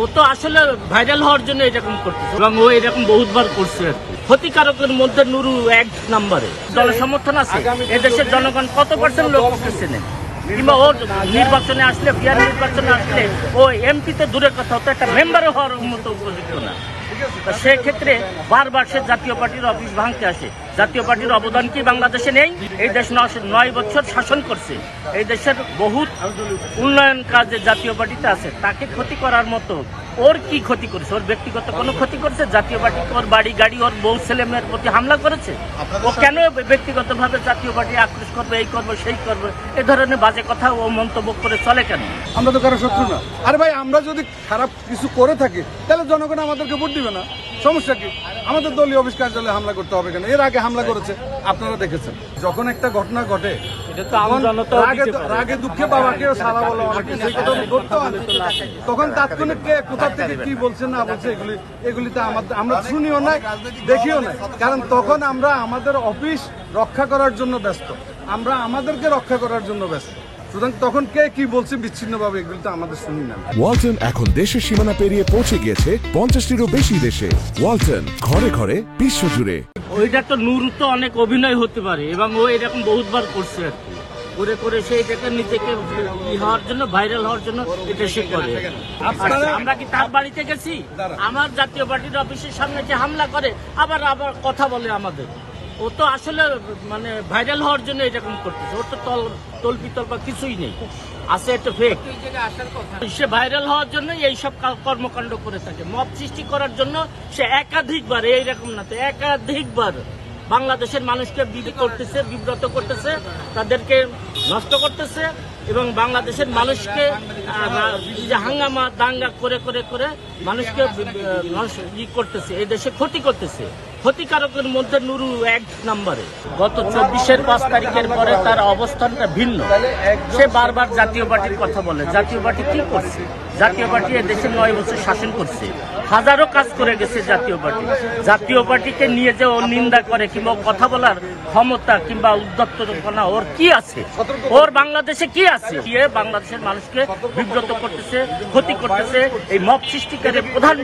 ও তো আসলে ভাইরাল হওয়ার জন্য এরকম করতেছে এবং ও এরকম বহুতবার করছে আর কি। ক্ষতিকারকের মধ্যে নুরু এক নম্বরে। জনসমর্থন আছে, এদেশের জনগণ কত পার্সেন্ট লোক চেনে, কিংবা ওর নির্বাচনে আসলে বিহার নির্বাচনে আসলে ও এমপিতে দূরের কথা, হতো একটা মেম্বারও হওয়ার মতো উপযুক্ত না। সেক্ষেত্রে বারবার সে জাতীয় পার্টির অফিস ভাঙতে আসে। জাতীয় পার্টির অবদান কি বাংলাদেশে নেই? এই দেশ 9 বছর শাসন করছে, এই দেশের বহুত উন্নয়ন কাজে জাতীয় পার্টিতে আছে। তাকে ক্ষতি করার মতো ওর কি ক্ষতি করেছে? ওর ব্যক্তিগত কোনো ক্ষতি করেছে? জাতীয় পার্টি ওর বাড়ি গাড়ি ওর বউ ছেলে মেয়ের প্রতি হামলা করেছে? ও কেন ব্যক্তিগতভাবে জাতীয় পার্টি আক্রোশ করবে, এই করবে সেই করবে, এ ধরনের বাজে কথা ও মন্তব্য করে চলে কেন? আমরা তো কারো শত্রু না। আরে ভাই, আমরা যদি খারাপ কিছু করে থাকি তাহলে জনগণ আমাদেরকে ভোট দিবে না, সমস্যা কি? আমাদের দলীয় অফিস কার্যালয়ে হামলা করতে হবে কেন? এর আগে হামলা করেছে, আপনারা দেখেছেন। যখন একটা ঘটনা ঘটে রাগে দুঃখে বাবাকেও সারা বলো, তখন তাৎক্ষণিক কে কোথা থেকে কি বলছে না বলছে এগুলিতে আমরা শুনিও না, দেখিও না। কারণ তখন আমরা আমাদের অফিস রক্ষা করার জন্য ব্যস্ত, আমরা আমাদেরকে রক্ষা করার জন্য ব্যস্ত। সুতরাং তখন কে কি বলছে বিচ্ছিন্নভাবে এগুলি তো আমাদের শুনি না। ওয়ালটন এখন দেশের সীমানা পেরিয়ে পৌঁছে গিয়েছে 50টিরও বেশি দেশে। ওয়ালটন, ঘরে ঘরে বিশ্বজুড়ে। ওইটা তো নুরু তো অনেক অভিনয় হতে পারে এবং ও এরকম বহুতবার করছে আর কি। করে করে সে এটাকে নিজেকে হওয়ার জন্য, ভাইরাল হওয়ার জন্য এটা সে করে। আমরা কি তার বাড়িতে গেছি? আমার জাতীয় পার্টির অফিসের সামনে যে হামলা করে আবার কথা বলে আমাদের। ও তো আসলে মানে ভাইরাল হওয়ার জন্য এরকম করতেছে। ওর তো তল্পিতল বা কিছুই নেই, আছে একটা ফেক। সে ভাইরাল হওয়ার জন্য এইসব কর্মকাণ্ড করে থাকে, মব সৃষ্টি করার জন্য। সে একাধিকবার, এইরকম না তো একাধিকবার বাংলাদেশের মানুষকে বিব্রত করতেছে, তাদেরকে নষ্ট করতেছে এবং বাংলাদেশের মানুষকে হাঙ্গামা দাঙ্গা করে করে করে মানুষকে করতেছে, এই দেশে ক্ষতি করতেছে। ক্ষতিকারকের মধ্যে নুরু এক নম্বরে। গত 24-এর 5 তারিখের পরে তার অবস্থানটা ভিন্ন। সে বারবার জাতীয় পার্টির কথা বলে। জাতীয় পার্টি কি করছে? জাতীয় পার্টি দেশে 9 বছর শাসন করছে, হাজারো কাজ করে গেছে জাতীয় পার্টি। জাতীয় পার্টিকে নিয়ে যে ও নিন্দা করে কিংবা কথা বলার ক্ষমতা কিংবা উদ্যত্তপনা ওর কি আছে? ওর বাংলাদেশে কি আছে? বাংলাদেশের মানুষকে বিব্রত করতেছে, ক্ষতি করতেছে। এই মব সৃষ্টিকারী প্রধান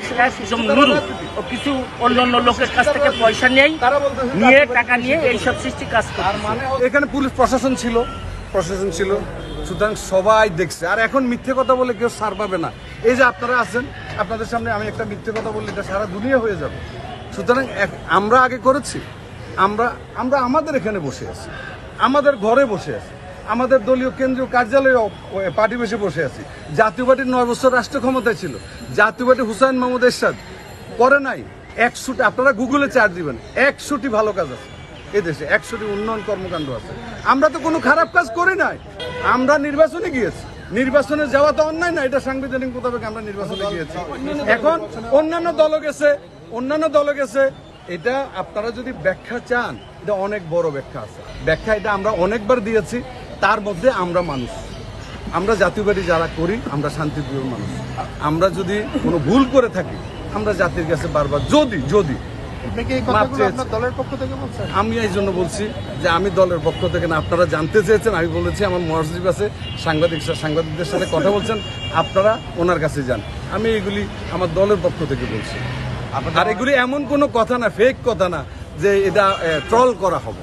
নুরু ও কিছু অন্যান্য লোকের কাছ থেকে পয়সা নিয়ে টাকা নিয়ে এইসব সৃষ্টি কাজ করে। এখানে পুলিশ প্রশাসন ছিল, সুতরাং সবাই দেখছে। আর এখন মিথ্যে কথা বলে কেউ সার পাবে না। এই যে আপনারা আছেন, আপনাদের সামনে আমি একটা মিথ্যে কথা বললে এটা সারা দুনিয়া হয়ে যাবে। সুতরাং আমরা আগে করেছি, আমরা আমাদের এখানে বসে আছি, আমাদের ঘরে বসে আছি, আমাদের দলীয় কেন্দ্রীয় কার্যালয়ে পার্টি বসে আছি। জাতীয় পার্টির 9 বছর রাষ্ট্র ক্ষমতায় ছিল। জাতীয় পার্টি হুসাইন মাহমুদ এরশাদ করে নাই 100টি, আপনারা গুগলে চার্জ দিবেন, 100টি ভালো কাজ আছে এই দেশে, 100টি উন্নয়ন কর্মকাণ্ড আছে। আমরা তো কোনো খারাপ কাজ করি নাই। আমরা নির্বাচনে গিয়েছি, নির্বাচনে যাওয়া তো অন্যায় না, এটা সাংবিধানিক মোতাবেক আমরা নির্বাচনে গিয়েছি। এখন অন্যান্য দল গেছে, এটা আপনারা যদি ব্যাখ্যা চান, এটা অনেক বড় ব্যাখ্যা আছে। ব্যাখ্যা এটা আমরা অনেকবার দিয়েছি। তার মধ্যে আমরা মানুষ, আমরা জাতীয় পার্টি যারা করি, আমরা শান্তিপ্রিয় মানুষ। আমরা যদি কোনো ভুল করে থাকি, আমরা জাতির কাছে বারবার যদি দলের পক্ষ থেকে বলছেন, আমি এই জন্য বলছি যে আমি দলের পক্ষ থেকে না। আপনারা জানতে চেয়েছেন, আমি বলেছি আমার মহাসচিব আছে, সাংবাদিকদের সাথে কথা বলছেন, আপনারা ওনার কাছে যান। আমি এগুলি আমার দলের পক্ষ থেকে বলছি। আর এগুলি এমন কোনো কথা না, ফেক কথা না যে এটা ট্রল করা হবে।